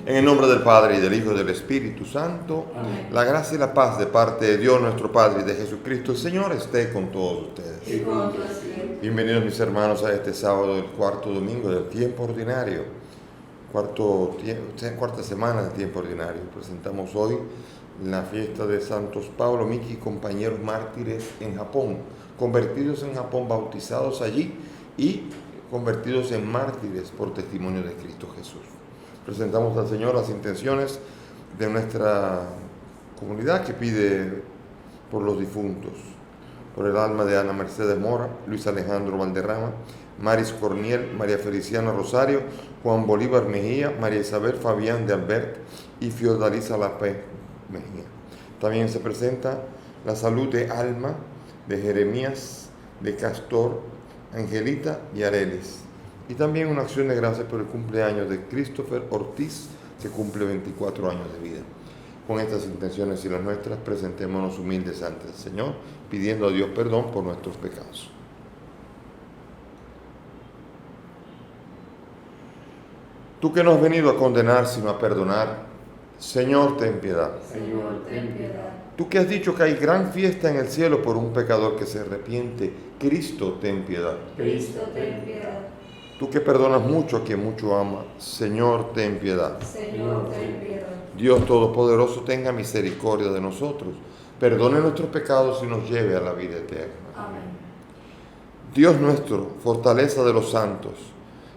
En el nombre del Padre, y del Hijo, y del Espíritu Santo. Amén. La gracia y la paz de parte de Dios nuestro Padre y de Jesucristo el Señor esté con todos ustedes. Y con tu espíritu. Bienvenidos mis hermanos a este sábado del cuarto domingo del tiempo ordinario. Cuarta semana del tiempo ordinario. Presentamos hoy la fiesta de Santos Pablo, Miki y compañeros mártires en Japón, convertidos en Japón, bautizados allí y convertidos en mártires por testimonio de Cristo Jesús. Presentamos al Señor las intenciones de nuestra comunidad que pide por los difuntos, por el alma de Ana Mercedes Mora, Luis Alejandro Valderrama, Maris Corniel, María Feliciana Rosario, Juan Bolívar Mejía, María Isabel Fabián de Albert y Fiordalisa Lapé Mejía. También se presenta la salud de alma de Jeremías, de Castor, Angelita y Arelis. Y también una acción de gracias por el cumpleaños de Christopher Ortiz, que cumple 24 años de vida. Con estas intenciones y las nuestras, presentémonos humildes ante el Señor, pidiendo a Dios perdón por nuestros pecados. Tú que no has venido a condenar, sino a perdonar, Señor, ten piedad. Señor, ten piedad. Tú que has dicho que hay gran fiesta en el cielo por un pecador que se arrepiente, Cristo, ten piedad. Cristo, ten piedad. Tú que perdonas mucho a quien mucho ama, Señor, ten piedad. Señor, ten piedad. Dios Todopoderoso, tenga misericordia de nosotros, perdone nuestros pecados y nos lleve a la vida eterna. Amén. Dios nuestro, fortaleza de los santos,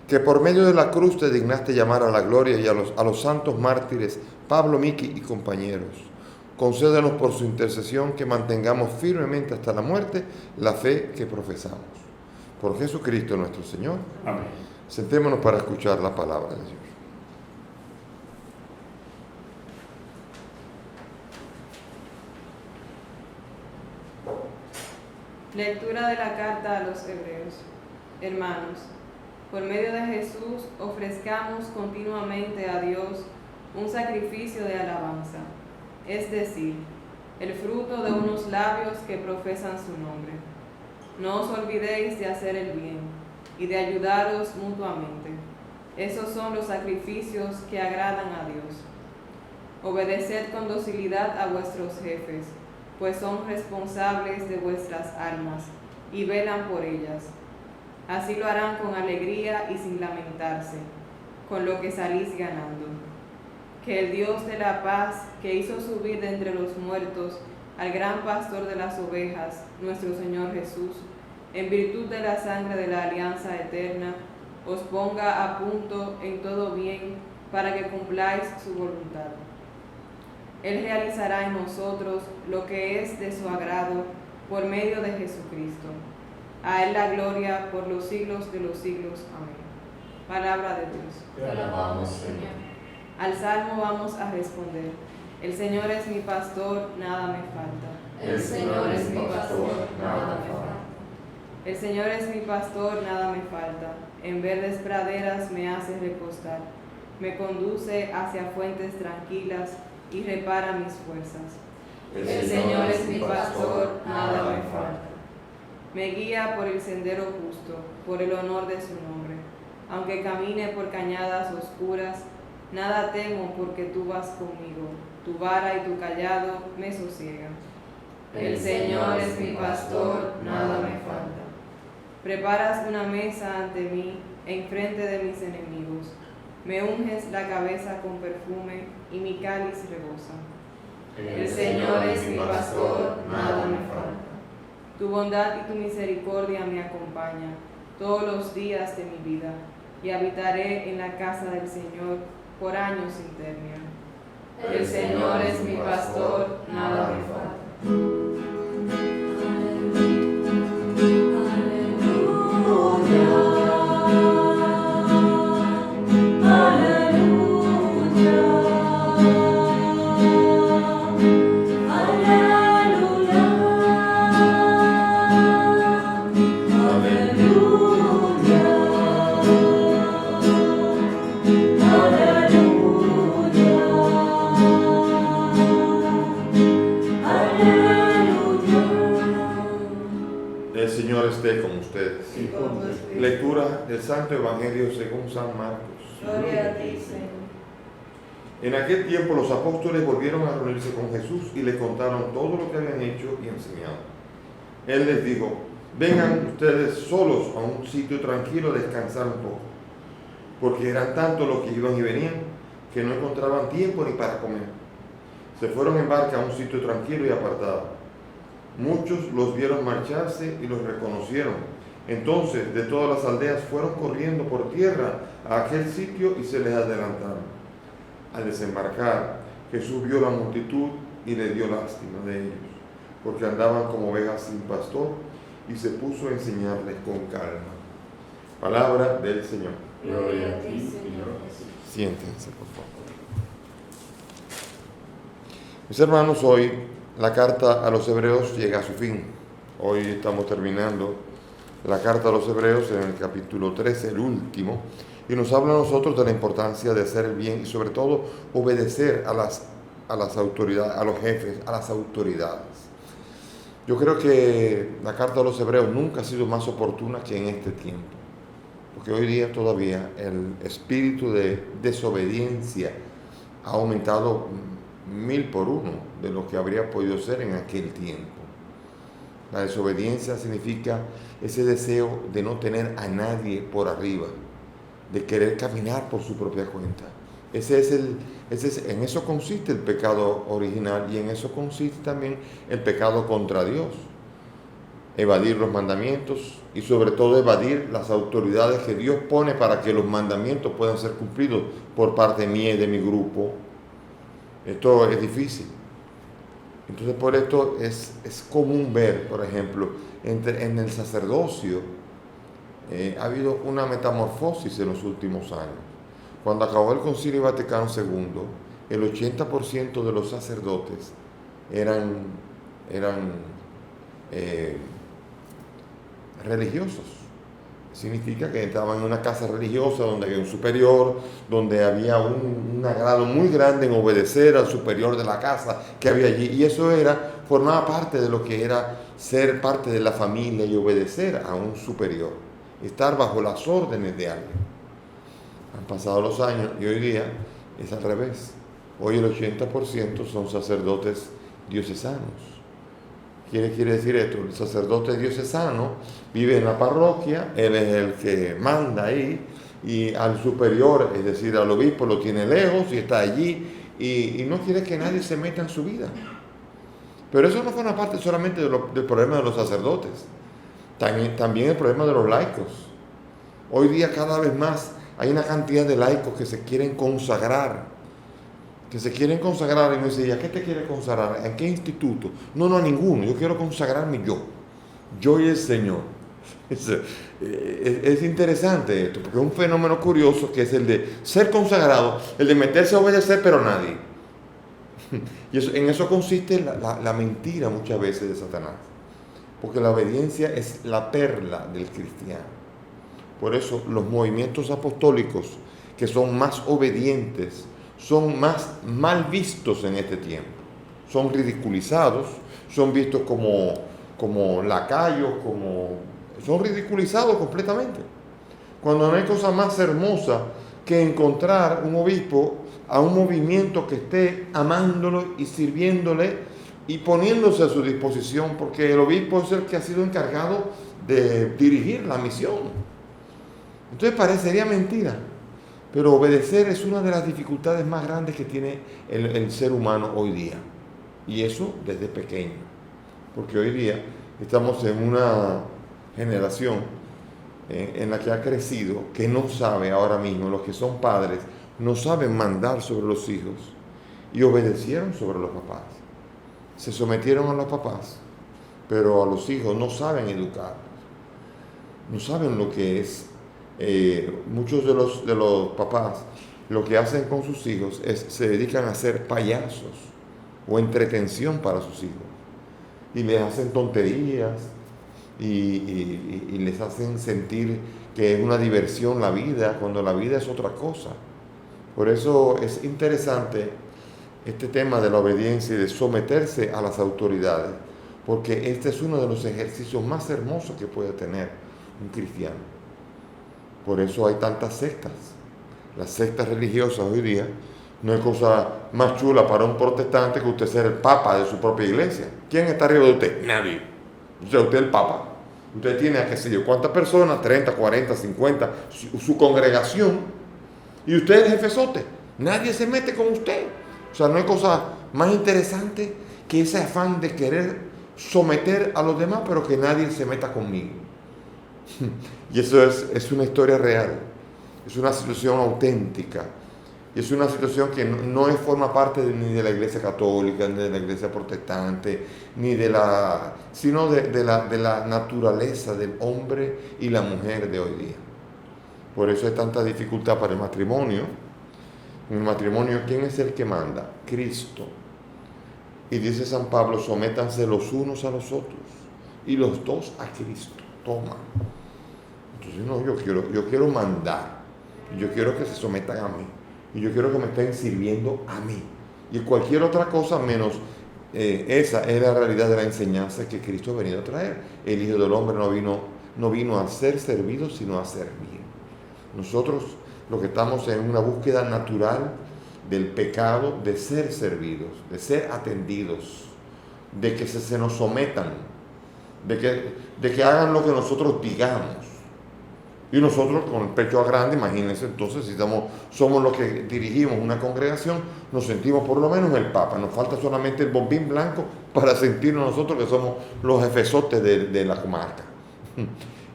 que por medio de la cruz te dignaste llamar a la gloria y a los santos mártires Pablo, Miki y compañeros, concédenos por su intercesión que mantengamos firmemente hasta la muerte la fe que profesamos. Por Jesucristo nuestro Señor. Amén. Sentémonos para escuchar la palabra de Dios. Lectura de la carta a los Hebreos. Hermanos, por medio de Jesús ofrezcamos continuamente a Dios un sacrificio de alabanza, es decir, el fruto de unos labios que profesan su nombre. No os olvidéis de hacer el bien y de ayudaros mutuamente. Esos son los sacrificios que agradan a Dios. Obedeced con docilidad a vuestros jefes, pues son responsables de vuestras almas y velan por ellas. Así lo harán con alegría y sin lamentarse, con lo que salís ganando. Que el Dios de la paz, que hizo subir de entre los muertos al gran pastor de las ovejas, nuestro Señor Jesús, en virtud de la sangre de la alianza eterna, os ponga a punto en todo bien para que cumpláis su voluntad. Él realizará en nosotros lo que es de su agrado por medio de Jesucristo. A Él la gloria por los siglos de los siglos. Amén. Palabra de Dios. Te alabamos, Señor. Al salmo vamos a responder: el Señor es mi pastor, nada me falta. El Señor es mi pastor, nada me falta. El Señor es mi pastor, nada me falta. En verdes praderas me hace recostar. Me conduce hacia fuentes tranquilas y repara mis fuerzas. El Señor es mi pastor, nada me falta. Me guía por el sendero justo, por el honor de su nombre. Aunque camine por cañadas oscuras, nada temo porque tú vas conmigo. Tu vara y tu callado me sosiegan. El Señor es mi pastor, nada me falta. Preparas una mesa ante mí, enfrente de mis enemigos. Me unges la cabeza con perfume y mi cáliz rebosa. El Señor es mi pastor, nada me falta. Tu bondad y tu misericordia me acompañan todos los días de mi vida, y habitaré en la casa del Señor por años sin término. El Señor es mi pastor, nada me falta. Esté con ustedes. Y con tu espíritu. Lectura del Santo Evangelio según San Marcos. Gloria a ti, Señor. En aquel tiempo los apóstoles volvieron a reunirse con Jesús y le contaron todo lo que habían hecho y enseñado. Él les dijo: vengan ustedes solos a un sitio tranquilo a descansar un poco, porque eran tantos los que iban y venían que no encontraban tiempo ni para comer. Se fueron en barca a un sitio tranquilo y apartado. Muchos los vieron marcharse y los reconocieron. Entonces de todas las aldeas fueron corriendo por tierra a aquel sitio y se les adelantaron. Al desembarcar, Jesús vio la multitud y le dio lástima de ellos, porque andaban como ovejas sin pastor, y se puso a enseñarles con calma. Palabra del Señor. Gloria a ti, Señor Jesús. Siéntense, por favor. Mis hermanos, hoy la carta a los Hebreos llega a su fin. Hoy estamos terminando la carta a los Hebreos en el capítulo 13, el último, y nos habla a nosotros de la importancia de hacer el bien y sobre todo obedecer a las autoridades, a los jefes, a las autoridades. Yo creo que la carta a los Hebreos nunca ha sido más oportuna que en este tiempo, porque hoy día todavía el espíritu de desobediencia ha aumentado 1000 por uno de lo que habría podido ser en aquel tiempo. La desobediencia significa ese deseo de no tener a nadie por arriba, de querer caminar por su propia cuenta. En eso consiste el pecado original, y en eso consiste también el pecado contra Dios. Evadir los mandamientos y sobre todo evadir las autoridades que Dios pone para que los mandamientos puedan ser cumplidos por parte mía y de mi grupo. Esto es difícil. Entonces por esto es común ver, por ejemplo, en el sacerdocio ha habido una metamorfosis en los últimos años. Cuando acabó el Concilio Vaticano II, el 80% de los sacerdotes eran religiosos. Significa que estaban en una casa religiosa donde había un superior, donde había un agrado muy grande en obedecer al superior de la casa que había allí, y eso formaba parte de lo que era ser parte de la familia y obedecer a un superior, estar bajo las órdenes de alguien. Han pasado los años y hoy día es al revés. Hoy el 80% son sacerdotes diocesanos. ¿Qué quiere decir esto? El sacerdote diocesano vive en la parroquia, él es el que manda ahí, y al superior, es decir, al obispo, lo tiene lejos y está allí, y no quiere que nadie se meta en su vida. Pero eso no forma parte solamente del problema de los sacerdotes, también el problema de los laicos. Hoy día cada vez más hay una cantidad de laicos que se quieren consagrar, y me dice: ¿y a qué te quieres consagrar? ¿En qué instituto? No, a ninguno. Yo quiero consagrarme yo y el Señor. Es interesante esto, porque es un fenómeno curioso que es el de ser consagrado, el de meterse a obedecer, pero nadie. Y en eso consiste la mentira muchas veces de Satanás, porque la obediencia es la perla del cristiano. Por eso los movimientos apostólicos que son más obedientes son más mal vistos en este tiempo. Son ridiculizados, son vistos como lacayos, son ridiculizados completamente. Cuando no hay cosa más hermosa que encontrar un obispo a un movimiento que esté amándolo y sirviéndole y poniéndose a su disposición, porque el obispo es el que ha sido encargado de dirigir la misión. Entonces parecería mentira, pero obedecer es una de las dificultades más grandes que tiene el ser humano hoy día. Y eso desde pequeño. Porque hoy día estamos en una generación en la que ha crecido, que no sabe ahora mismo, los que son padres, no saben mandar sobre los hijos y obedecieron sobre los papás. Se sometieron a los papás, pero a los hijos no saben educar. No saben lo que es. Muchos de los papás lo que hacen con sus hijos se dedican a ser payasos o entretención para sus hijos, y les hacen tonterías y les hacen sentir que es una diversión la vida, cuando la vida es otra cosa. Por eso es interesante este tema de la obediencia y de someterse a las autoridades, porque este es uno de los ejercicios más hermosos que puede tener un cristiano. Por eso hay tantas sectas. Las sectas religiosas hoy día No hay cosa más chula para un protestante que usted ser el papa de su propia iglesia. ¿Quién está arriba de usted? Nadie. Usted es el papa. Usted tiene a qué sé yo cuántas personas, 30, 40, 50, su congregación, y usted es el jefezote. Nadie se mete con usted. O sea, no hay cosa más interesante que ese afán de querer someter a los demás, pero que nadie se meta conmigo. Y eso es una historia real, es una situación auténtica. Y es una situación que no forma parte ni de la iglesia católica, ni de la iglesia protestante, sino de la naturaleza del hombre y la mujer de hoy día. Por eso hay tanta dificultad para el matrimonio. En el matrimonio, ¿quién es el que manda? Cristo. Y dice San Pablo, sométanse los unos a los otros y los dos a Cristo. Toma. Entonces, no, yo quiero mandar. Y yo quiero que se sometan a mí. Y yo quiero que me estén sirviendo a mí. Y cualquier otra cosa menos esa es la realidad de la enseñanza que Cristo ha venido a traer. El Hijo del Hombre no vino a ser servido, sino a servir. Nosotros lo que estamos en una búsqueda natural del pecado, de ser servidos, de ser atendidos, de que se nos sometan, de que hagan lo que nosotros digamos. Y nosotros con el pecho grande, imagínense, entonces si somos los que dirigimos una congregación, nos sentimos por lo menos el Papa. Nos falta solamente el bombín blanco para sentirnos nosotros que somos los jefezotes de la comarca.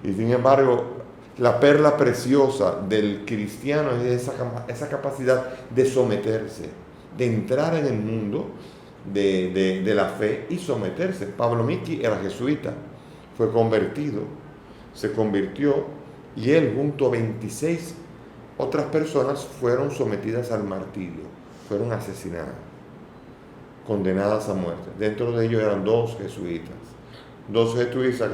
Y sin embargo, la perla preciosa del cristiano es esa capacidad de someterse, de entrar en el mundo de la fe y someterse. Pablo Miki era jesuita, fue convertido, se convirtió, y él junto a 26 otras personas fueron sometidas al martirio, fueron asesinadas, condenadas a muerte. Dentro de ellos eran dos jesuitas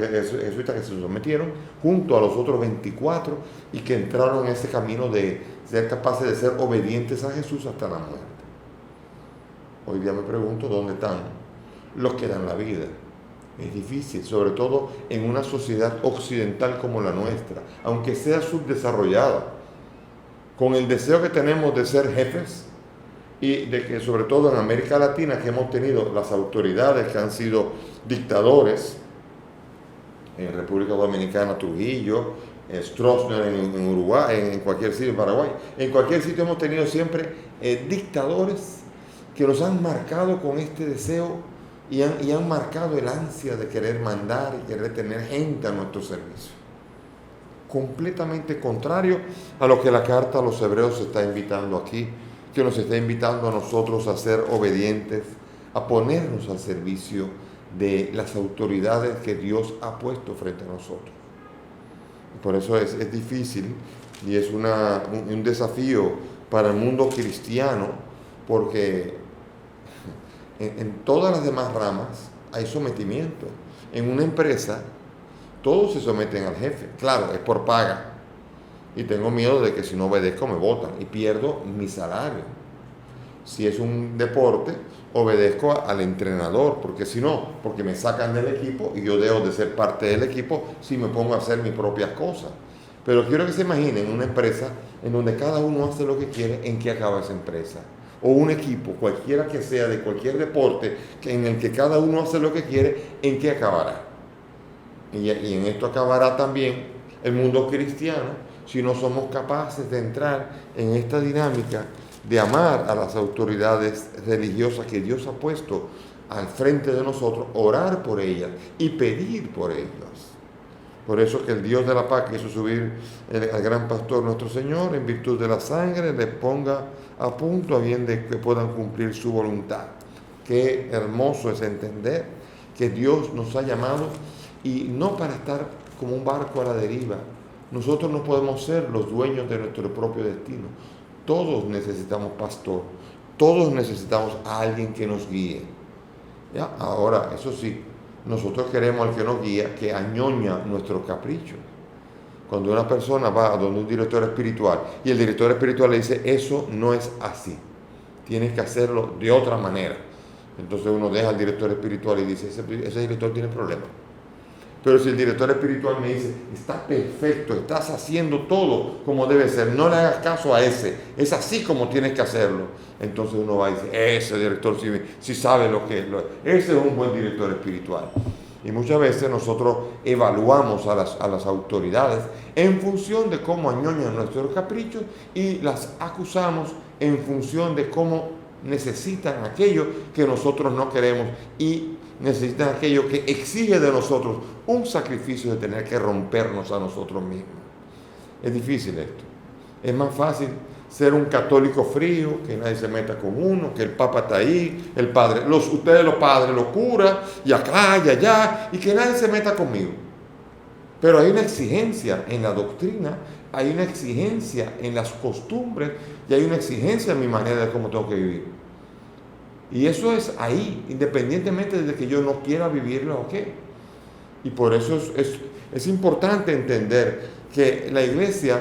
que se sometieron junto a los otros 24 y que entraron en ese camino de ser capaces de ser obedientes a Jesús hasta la muerte. Hoy día me pregunto dónde están los que dan la vida. Es difícil, sobre todo en una sociedad occidental como la nuestra, aunque sea subdesarrollada, con el deseo que tenemos de ser jefes y de que sobre todo en América Latina, que hemos tenido las autoridades que han sido dictadores, en República Dominicana Trujillo, Stroessner en Uruguay, en cualquier sitio, en Paraguay, en cualquier sitio hemos tenido siempre dictadores que nos han marcado con este deseo y han marcado el ansia de querer mandar y querer tener gente a nuestro servicio. Completamente contrario a lo que la carta a los hebreos está invitando aquí, que nos está invitando a nosotros a ser obedientes, a ponernos al servicio de las autoridades que Dios ha puesto frente a nosotros. Por eso es difícil y es un desafío para el mundo cristiano, porque en todas las demás ramas hay sometimiento. En una empresa todos se someten al jefe, claro, es por paga, y tengo miedo de que si no obedezco me botan y pierdo mi salario. Si es un deporte, obedezco al entrenador, porque si no, porque me sacan del equipo y yo dejo de ser parte del equipo si me pongo a hacer mis propias cosas. Pero quiero que se imaginen una empresa en donde cada uno hace lo que quiere, ¿en qué acaba esa empresa? O un equipo, cualquiera que sea, de cualquier deporte, en el que cada uno hace lo que quiere, ¿en qué acabará? Y en esto acabará también el mundo cristiano, si no somos capaces de entrar en esta dinámica de amar a las autoridades religiosas que Dios ha puesto al frente de nosotros, orar por ellas y pedir por ellas. Por eso que el Dios de la paz quiso subir al gran pastor nuestro Señor, en virtud de la sangre, les ponga a punto a bien de que puedan cumplir su voluntad. Qué hermoso es entender que Dios nos ha llamado, y no para estar como un barco a la deriva. Nosotros no podemos ser los dueños de nuestro propio destino. Todos necesitamos pastor, todos necesitamos a alguien que nos guíe. ¿Ya? Ahora, eso sí, nosotros queremos al que nos guía, que añoña nuestro capricho. Cuando una persona va a donde un director espiritual y el director espiritual le dice, eso no es así, tienes que hacerlo de otra manera. Entonces uno deja al director espiritual y dice, ese director tiene problemas. Pero si el director espiritual me dice, está perfecto, estás haciendo todo como debe ser, no le hagas caso a ese, es así como tienes que hacerlo. Entonces uno va y dice, ese director sí sabe lo que es, ese es un buen director espiritual. Y muchas veces nosotros evaluamos a las autoridades en función de cómo añoñan nuestros caprichos y las acusamos en función de cómo necesitan aquello que nosotros no queremos y necesitan aquello que exige de nosotros un sacrificio de tener que rompernos a nosotros mismos. Es difícil esto. Es más fácil ser un católico frío, que nadie se meta con uno, que el Papa está ahí, el padre, ustedes los padres, los curas, y acá y allá, y que nadie se meta conmigo. Pero hay una exigencia en la doctrina, hay una exigencia en las costumbres, y hay una exigencia en mi manera de cómo tengo que vivir. Y eso es ahí, independientemente de que yo no quiera vivirlo o qué. Y por eso es importante entender que la iglesia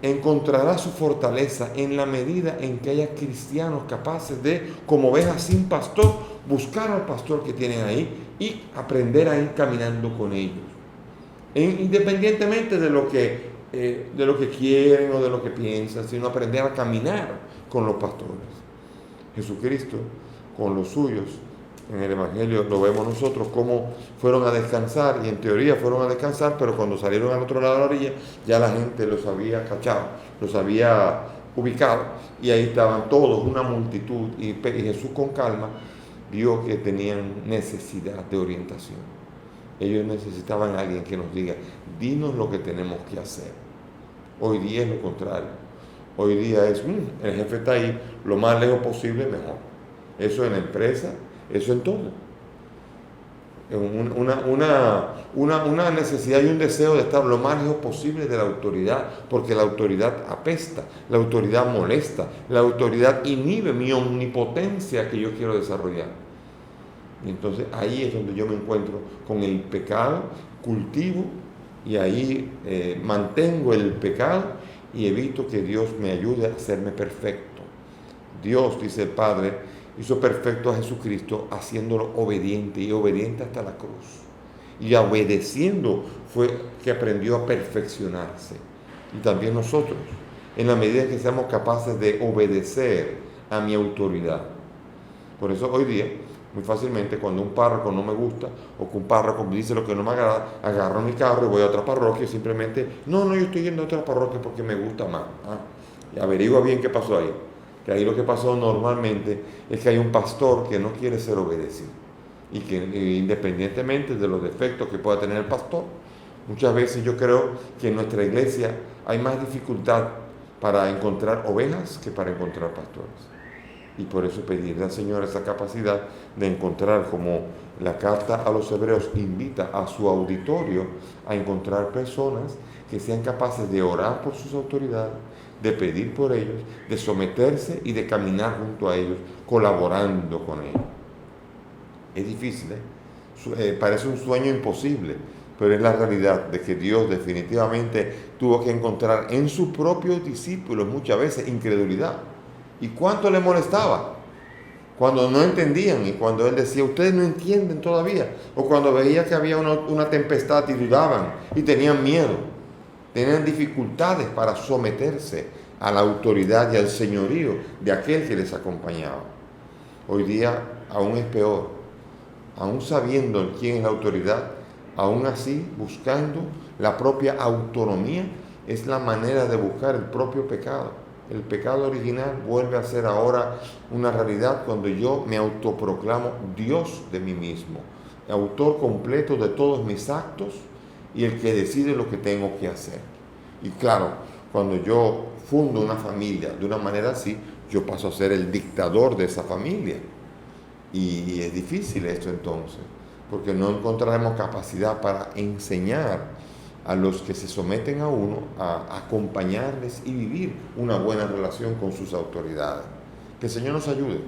encontrará su fortaleza en la medida en que haya cristianos capaces de, como ovejas sin pastor, buscar al pastor que tienen ahí y aprender a ir caminando con ellos. Independientemente de lo que quieren o de lo que piensan, sino aprender a caminar con los pastores. Jesucristo, con los suyos, en el Evangelio lo vemos nosotros, cómo fueron a descansar, y en teoría fueron a descansar, pero cuando salieron al otro lado de la orilla, ya la gente los había cachado, los había ubicado, y ahí estaban todos, una multitud, y Jesús con calma vio que tenían necesidad de orientación. Ellos necesitaban a alguien que nos diga, dinos lo que tenemos que hacer. Hoy día es lo contrario. Hoy día es, el jefe está ahí, lo más lejos posible, mejor. Eso en la empresa, eso en todo. Una necesidad y un deseo de estar lo más lejos posible de la autoridad, porque la autoridad apesta, la autoridad molesta, la autoridad inhibe mi omnipotencia que yo quiero desarrollar. Y entonces ahí es donde yo me encuentro con el pecado, cultivo y ahí mantengo el pecado y evito que Dios me ayude a hacerme perfecto. Dios, dice el Padre, hizo perfecto a Jesucristo haciéndolo obediente y obediente hasta la cruz. Y obedeciendo fue que aprendió a perfeccionarse. Y también nosotros, en la medida que seamos capaces de obedecer a mi autoridad. Por eso hoy día, muy fácilmente, cuando un párroco no me gusta o que un párroco me dice lo que no me agrada, agarro mi carro y voy a otra parroquia y simplemente, yo estoy yendo a otra parroquia porque me gusta más. Y averigua bien qué pasó ahí. Que ahí lo que pasó normalmente es que hay un pastor que no quiere ser obedecido y que independientemente de los defectos que pueda tener el pastor, muchas veces yo creo que en nuestra iglesia hay más dificultad para encontrar ovejas que para encontrar pastores. Y por eso pedirle al Señor esa capacidad de encontrar, como la carta a los hebreos invita a su auditorio a encontrar personas que sean capaces de orar por sus autoridades, de pedir por ellos, de someterse y de caminar junto a ellos, colaborando con ellos. Es difícil, parece un sueño imposible, pero es la realidad de que Dios definitivamente tuvo que encontrar en sus propios discípulos muchas veces incredulidad. ¿Y cuánto le molestaba? Cuando no entendían y cuando Él decía, ustedes no entienden todavía, o cuando veía que había una tempestad y dudaban y tenían miedo. Tenían dificultades para someterse a la autoridad y al señorío de aquel que les acompañaba. Hoy día aún es peor. Aún sabiendo quién es la autoridad, aún así buscando la propia autonomía, es la manera de buscar el propio pecado. El pecado original vuelve a ser ahora una realidad cuando yo me autoproclamo Dios de mí mismo, autor completo de todos mis actos y el que decide lo que tengo que hacer. Y claro, cuando yo fundo una familia de una manera así, yo paso a ser el dictador de esa familia. Y es difícil esto entonces, porque no encontraremos capacidad para enseñar a los que se someten a uno a acompañarles y vivir una buena relación con sus autoridades. Que el Señor nos ayude.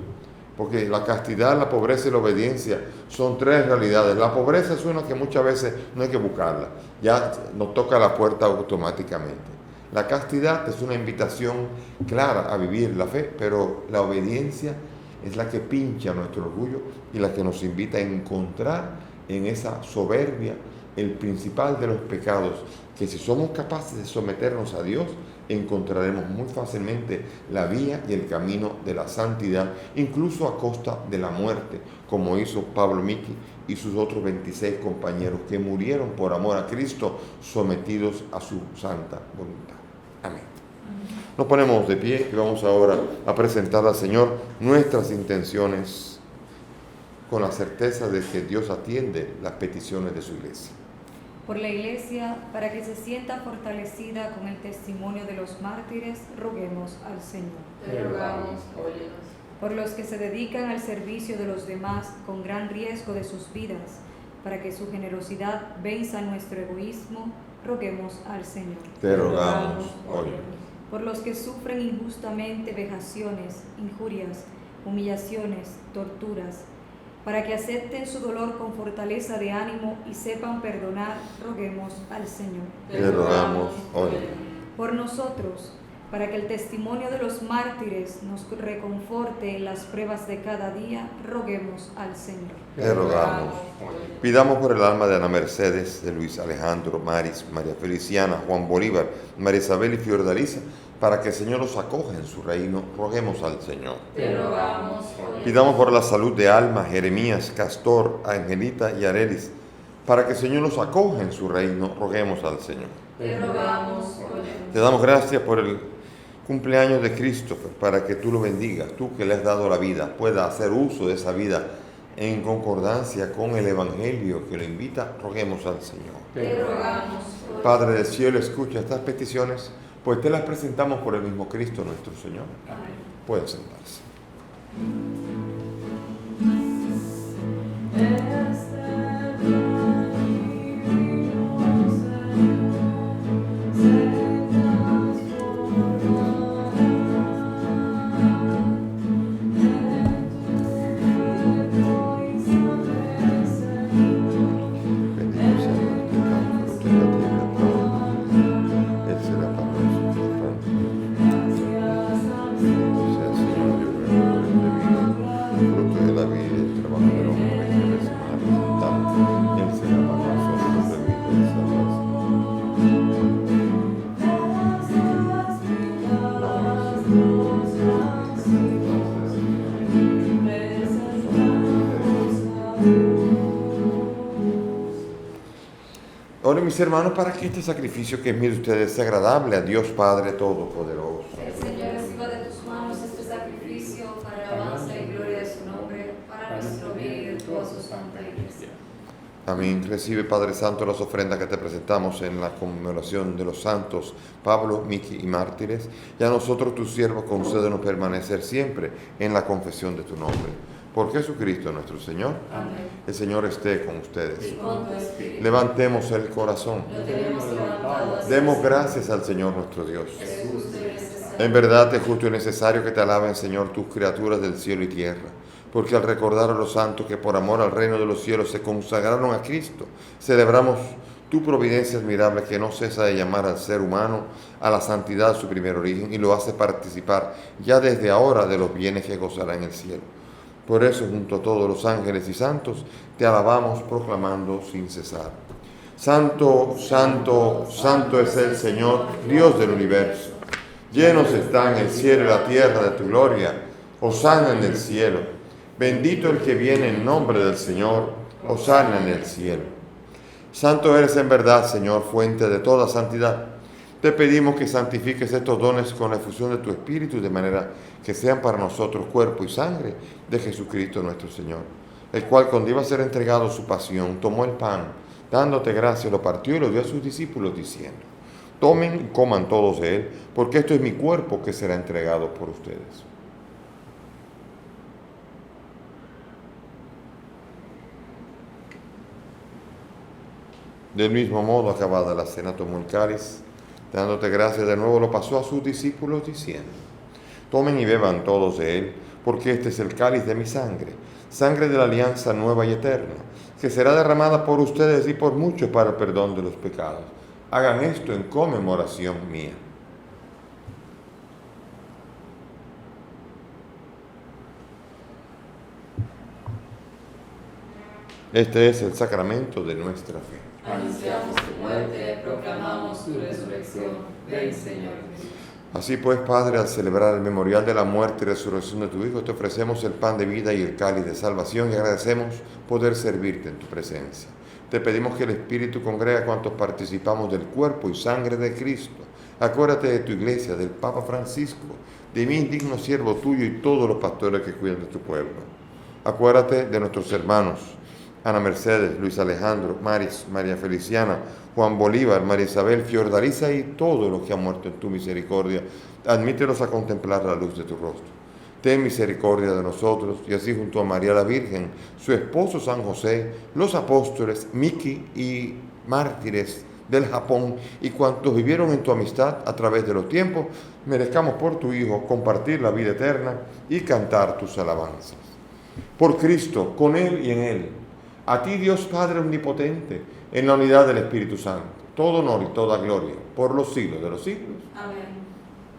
Porque la castidad, la pobreza y la obediencia son tres realidades. La pobreza es una que muchas veces no hay que buscarla, ya nos toca la puerta automáticamente. La castidad es una invitación clara a vivir la fe, pero la obediencia es la que pincha nuestro orgullo y la que nos invita a encontrar en esa soberbia, el principal de los pecados, que si somos capaces de someternos a Dios, encontraremos muy fácilmente la vía y el camino de la santidad, incluso a costa de la muerte, como hizo Pablo Miki y sus otros 26 compañeros que murieron por amor a Cristo, sometidos a su santa voluntad. Amén. Nos ponemos de pie y vamos ahora a presentar al Señor nuestras intenciones con la certeza de que Dios atiende las peticiones de su iglesia. Por la Iglesia, para que se sienta fortalecida con el testimonio de los mártires, roguemos al Señor. Te rogamos, óyenos. Por los que se dedican al servicio de los demás con gran riesgo de sus vidas, para que su generosidad venza nuestro egoísmo, roguemos al Señor. Te rogamos, óyenos. Por los que sufren injustamente vejaciones, injurias, humillaciones, torturas, para que acepten su dolor con fortaleza de ánimo y sepan perdonar, roguemos al Señor. Te rogamos, óyenos. Por nosotros, para que el testimonio de los mártires nos reconforte en las pruebas de cada día, roguemos al Señor. Te rogamos. Pidamos por el alma de Ana Mercedes, de Luis Alejandro, Maris, María Feliciana, Juan Bolívar, María Isabel y Fiordalisa, para que el Señor los acoja en su reino, roguemos al Señor. Te rogamos, Pidamos por la salud de Alma, Jeremías, Castor, Angelita y Arelis, para que el Señor los acoja en su reino, roguemos al Señor. te rogamos, Te damos gracias por el cumpleaños de Christopher, para que tú lo bendigas, tú que le has dado la vida, pueda hacer uso de esa vida en concordancia con el Evangelio que lo invita, roguemos al Señor. te rogamos. Padre del cielo, escucha estas peticiones, pues te las presentamos por el mismo Cristo nuestro Señor. Pueden sentarse. Bendito sea Dios que da fruto en la tierra, trabajo. Él será para nosotros pan. Bendito sea el Señor Dios nuestro, de vida, fruto de la vida y el trabajo del hombre que recibimos presentamos. Él será para nosotros de vida y salvación. Oren mis hermanos para que este sacrificio que es mío de ustedes sea agradable a Dios Padre Todopoderoso. El Señor reciba de tus manos este sacrificio para la alabanza y gloria de su nombre, para nuestro bien y de toda su santa Iglesia. Amén. Recibe, Padre Santo, las ofrendas que te presentamos en la conmemoración de los santos Pablo, Miki y mártires, y a nosotros, tus siervos, concédenos permanecer siempre en la confesión de tu nombre. Por Jesucristo nuestro Señor. Amén. El Señor esté con ustedes. Y con tu espíritu. Levantemos el corazón. Lo tenemos levantado hacia Demos gracias al Señor nuestro Dios. es justo y necesario. En verdad es justo y necesario que te alaben, Señor, tus criaturas del cielo y tierra, porque al recordar a los santos que por amor al reino de los cielos se consagraron a Cristo, celebramos tu providencia admirable que no cesa de llamar al ser humano a la santidad de su primer origen y lo hace participar ya desde ahora de los bienes que gozará en el cielo. Por eso, junto a todos los ángeles y santos, te alabamos proclamando sin cesar: Santo, santo, santo es el Señor, Dios del universo. Llenos están el cielo y la tierra de tu gloria. Hosana en el cielo. Bendito el que viene en nombre del Señor. Hosana en el cielo. Santo eres en verdad, Señor, fuente de toda santidad. Te pedimos que santifiques estos dones con la efusión de tu Espíritu, de manera que sean para nosotros cuerpo y sangre de Jesucristo nuestro Señor, el cual, cuando iba a ser entregado su pasión, tomó el pan, dándote gracias, lo partió y lo dio a sus discípulos, diciendo: tomen y coman todos de él, porque esto es mi cuerpo que será entregado por ustedes. Del mismo modo, acabada la cena, tomó el cáliz, dándote gracias de nuevo, lo pasó a sus discípulos, diciendo: tomen y beban todos de él, porque este es el cáliz de mi sangre, sangre de la alianza nueva y eterna, que será derramada por ustedes y por muchos para el perdón de los pecados. Hagan esto en conmemoración mía. Este es el sacramento de nuestra fe. Anunciamos tu muerte, proclamamos tu resurrección. Ven, Señor Jesús. Así pues, Padre, al celebrar el memorial de la muerte y resurrección de tu Hijo, te ofrecemos el pan de vida y el cáliz de salvación y agradecemos poder servirte en tu presencia. Te pedimos que el Espíritu congrega a cuantos participamos del cuerpo y sangre de Cristo. Acuérdate de tu iglesia, del Papa Francisco, de mí, indigno siervo tuyo y todos los pastores que cuidan de tu pueblo. Acuérdate de nuestros hermanos, Ana Mercedes, Luis Alejandro, Maris, María Feliciana, Juan Bolívar, María Isabel, Fiordalisa y todos los que han muerto en tu misericordia. Admítelos a contemplar la luz de tu rostro. Ten misericordia de nosotros y así junto a María la Virgen, su esposo San José, los apóstoles, Miki y mártires del Japón y cuantos vivieron en tu amistad a través de los tiempos, merezcamos por tu Hijo compartir la vida eterna y cantar tus alabanzas. Por Cristo, con Él y en Él, a ti Dios Padre Omnipotente, en la unidad del Espíritu Santo, todo honor y toda gloria, por los siglos de los siglos. Amén.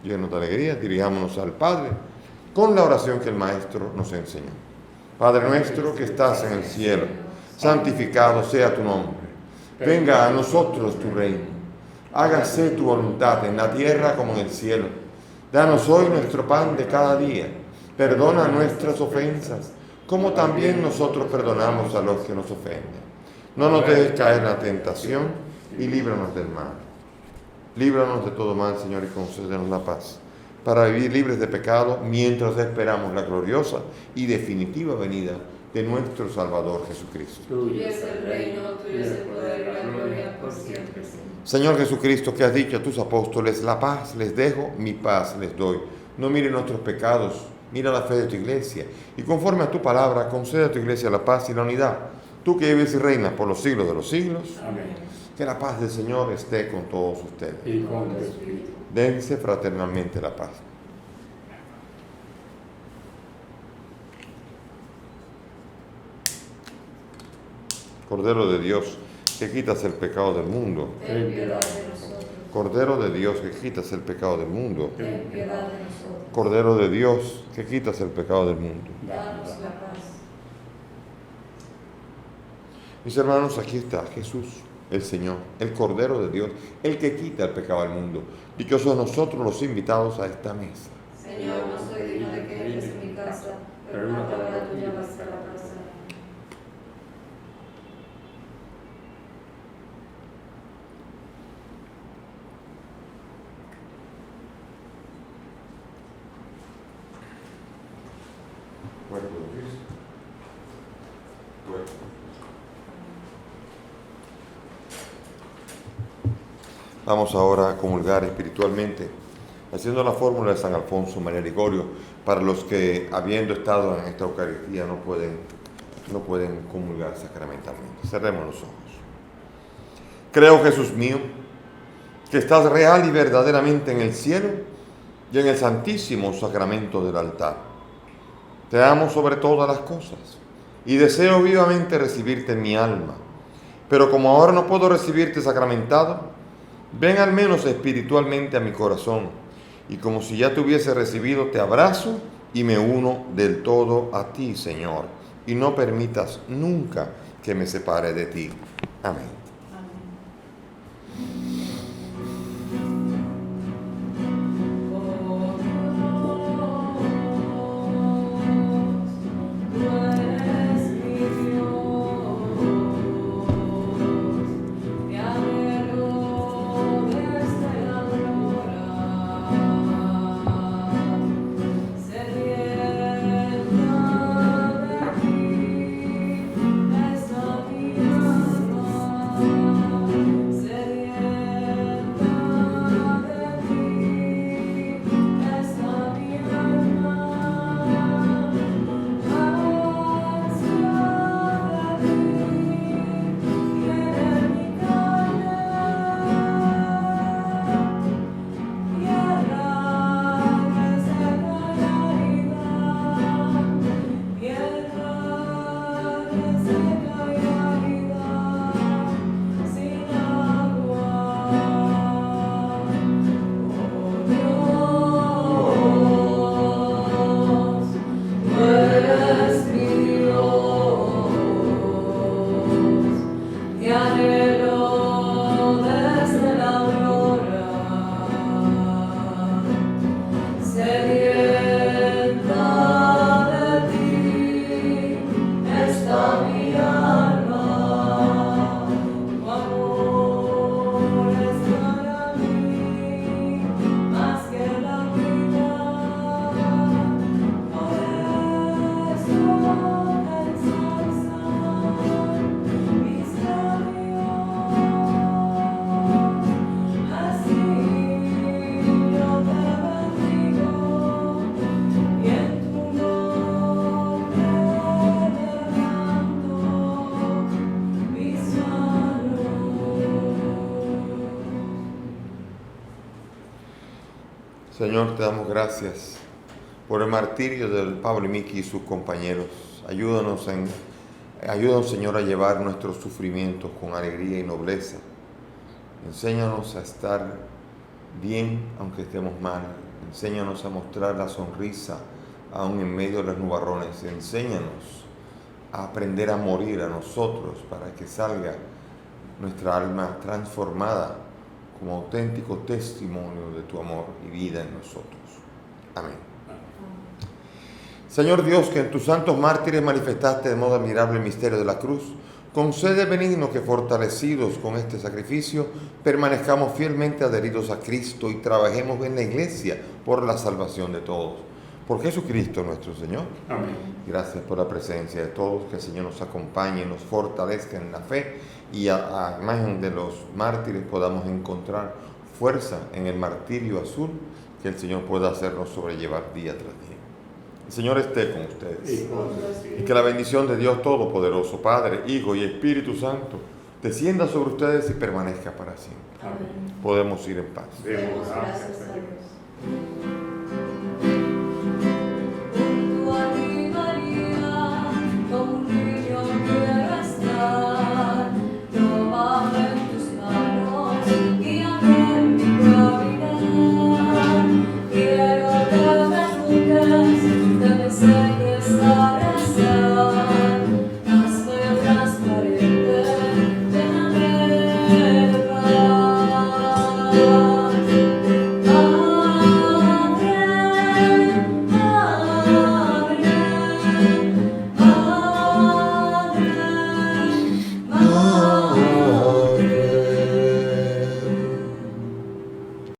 Llenos de alegría, dirijámonos al Padre, con la oración que el Maestro nos enseñó. Padre nuestro que estás en el cielo, santificado sea tu nombre. Venga a nosotros tu reino. Hágase tu voluntad en la tierra como en el cielo. Danos hoy nuestro pan de cada día. Perdona nuestras ofensas, como también nosotros perdonamos a los que nos ofenden. No nos dejes caer en la tentación y líbranos del mal. Líbranos de todo mal, Señor, y concédenos la paz, para vivir libres de pecado mientras esperamos la gloriosa y definitiva venida de nuestro Salvador Jesucristo. Tuyo es el reino, tuyo es el poder y la gloria por siempre. Señor Jesucristo, que has dicho a tus apóstoles, la paz les dejo, mi paz les doy. No mire nuestros pecados, mira la fe de tu iglesia, y conforme a tu palabra, concede a tu iglesia la paz y la unidad. Tú que vives y reinas por los siglos de los siglos. Amén. Que la paz del Señor esté con todos ustedes. Y con tu espíritu. Dense fraternalmente la paz. Cordero de Dios, que quitas el pecado del mundo. Ten piedad de nosotros. Cordero de Dios, que quitas el pecado del mundo. Ten piedad de nosotros. Cordero de Dios, que quitas el pecado del mundo. Danos la paz. Mis hermanos, aquí está Jesús, el Señor, el Cordero de Dios, el que quita el pecado del mundo. Dichosos nosotros los invitados a esta mesa. Señor, no soy digno de que entres en mi casa, pero una palabra tuya bastará para sanar. Cuerpo de Cristo. Cuerpo. Vamos ahora a comulgar espiritualmente, haciendo la fórmula de San Alfonso María Ligorio, para los que, habiendo estado en esta Eucaristía, no pueden comulgar sacramentalmente. Cerremos los ojos. Creo, Jesús mío, que estás real y verdaderamente en el cielo y en el santísimo sacramento del altar. Te amo sobre todas las cosas y deseo vivamente recibirte en mi alma. Pero como ahora no puedo recibirte sacramentado, ven al menos espiritualmente a mi corazón y como si ya te hubiese recibido, te abrazo y me uno del todo a ti, Señor, y no permitas nunca que me separe de ti. Amén. Señor, te damos gracias por el martirio de Pablo y Miki y sus compañeros. Ayúdanos, Señor, a llevar nuestros sufrimientos con alegría y nobleza. Enséñanos a estar bien aunque estemos mal. Enséñanos a mostrar la sonrisa aún en medio de los nubarrones. Enséñanos a aprender a morir a nosotros para que salga nuestra alma transformada como auténtico testimonio de tu amor y vida en nosotros. Amén. Señor Dios, que en tus santos mártires manifestaste de modo admirable el misterio de la cruz, concede benigno que fortalecidos con este sacrificio permanezcamos fielmente adheridos a Cristo y trabajemos en la Iglesia por la salvación de todos. Por Jesucristo nuestro Señor. Amén. Gracias por la presencia de todos, que el Señor nos acompañe, nos fortalezca en la fe y a imagen de los mártires podamos encontrar fuerza en el martirio azul que el Señor pueda hacernos sobrellevar día tras día. El Señor esté con ustedes. Y que la bendición de Dios Todopoderoso, Padre, Hijo y Espíritu Santo, descienda sobre ustedes y permanezca para siempre. Amén. Podemos ir en paz. Demos Gracias gracias a a Dios. Dios.